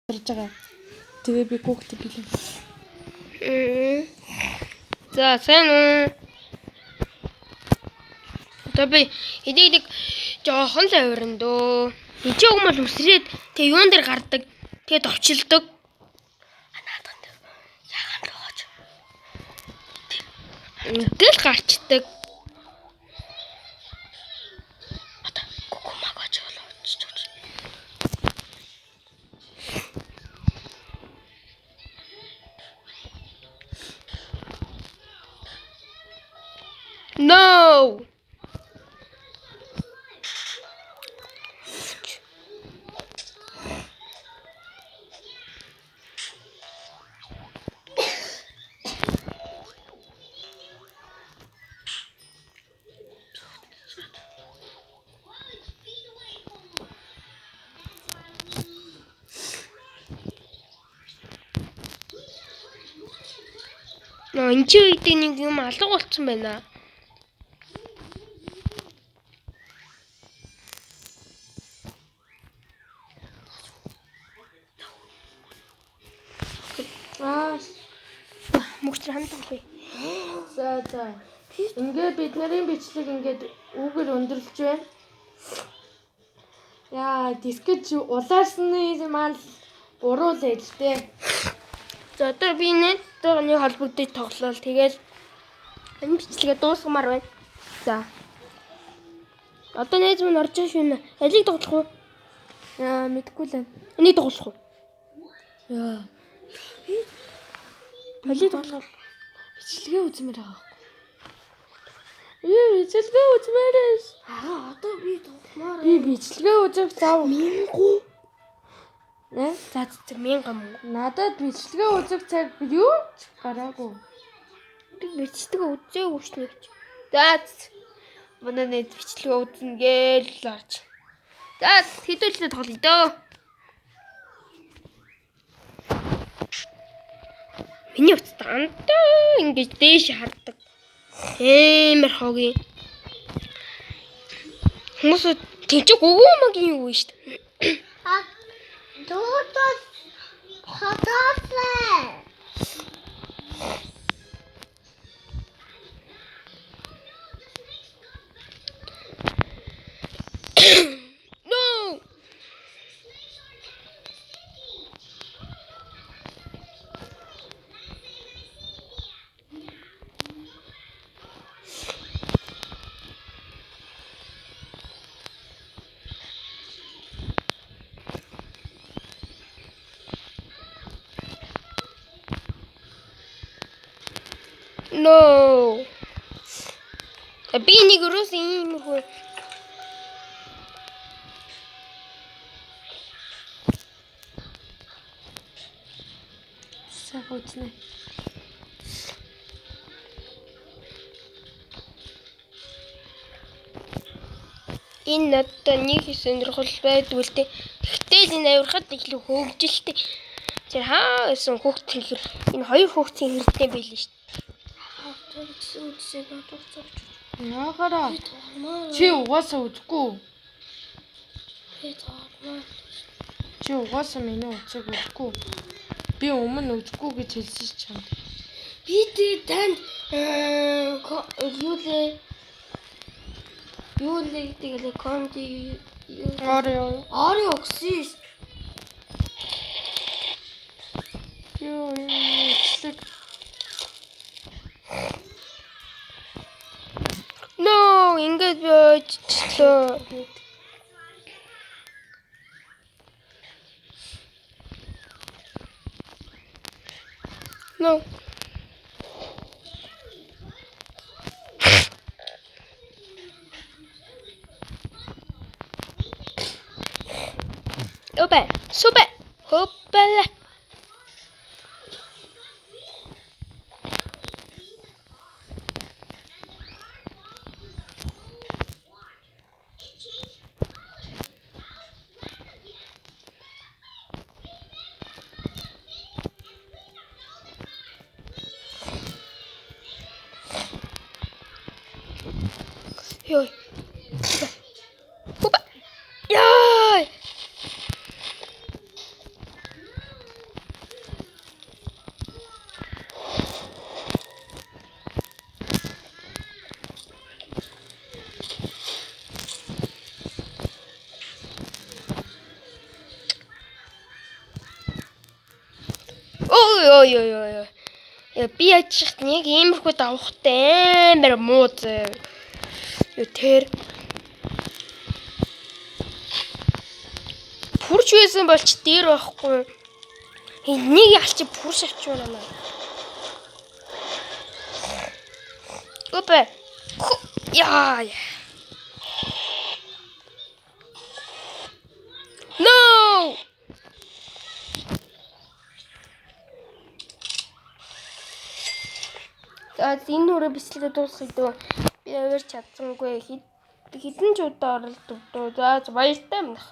Тарж байгаа. Тэгээ би гүгт билээ. За сайн уу? Тэби эдийг жоохон л ойрон дөө. Ичээ хүмүүс үсрээд тэг юун дээр гардаг. Тэгээд овчилдог. Анааданд ягаан доож. Тэгэл гарчдаг. Одоо кукумагаж болооч. No! Энд чи үеийн нэг юм алга болцсон байна. Мөчр хандахгүй. За. Ингээд бид нарын бичлэг ингээд үүгээр өндөрлөж байна. Яа, дискэж улаасны мал буруу л ээж дээ. За одоо би нэг холбогдож тоглолоо. Тэгэл энэ бичлэгээ дуусгамаар байна. За. Одоо найз минь орж байгаа шүү. Алийг тоглох уу? Яа, мэдгүй л. Энийг тоглох уу? Яа. Алийг тоглох. Бичлэгээ үзмээр байгаа. Бичлэгээ үзмээрээс. Одоо би тогломоор. Би бичлэгээ үзэх зав. Мингу. Нэ? За 1000 юм. Надад бичлэгээ үзэх цаг юу ч гараагүй. Би бичлэгээ үзээгүй шнэ гэж. За. Манай найз бичлэгээ үзнэ гээл орж. За хэдүүлээ тоглоё дөө. Миний утас дандаа ингэж дээш хардаг. Эмэр хогийн. Хүмүүс тэнцэг өгөөмгийн юу шүү дээ. Дуудаж хатаалаа. No. No. Би нэг өрөөс ийм хөө. Сахуцны. Энэ надад нэг сонирхол байдгүй л дээ. Гэхдээ энэ авирахад илүү хөвгөлтэй. Тэр хаа гэсэн хүүхд тэгэхээр энэ хоёр хүүхдийн хэрэгтэй байлээ шүү дээ. Яагараа. Чи угаасаа үзэхгүй. Чи угаасаа миний утсыг үзэхгүй. Би өмнө үзэхгүй гэж хэлсэн ч чамд. Би танд юу лээ гэдэг конти Ари оксис. Юу бичлэг. No, ингэж бочтой. No. Opa, super. Hoppala. Ой. Опа. Яй. Ой. Би яачих нэг иймэрхүү давхтай амар муу зэ. Юу тэр пүрч байсан болч дээр байхгүй. Энийг ялч пүрш авчмаар байна. Опе. Яа. No! За энэ нүрэ бэлтгэлээ дуусгая дөө. Би аваар чадсангүй. Хитэн ч удаа оролдог дөө. За баяртай манах.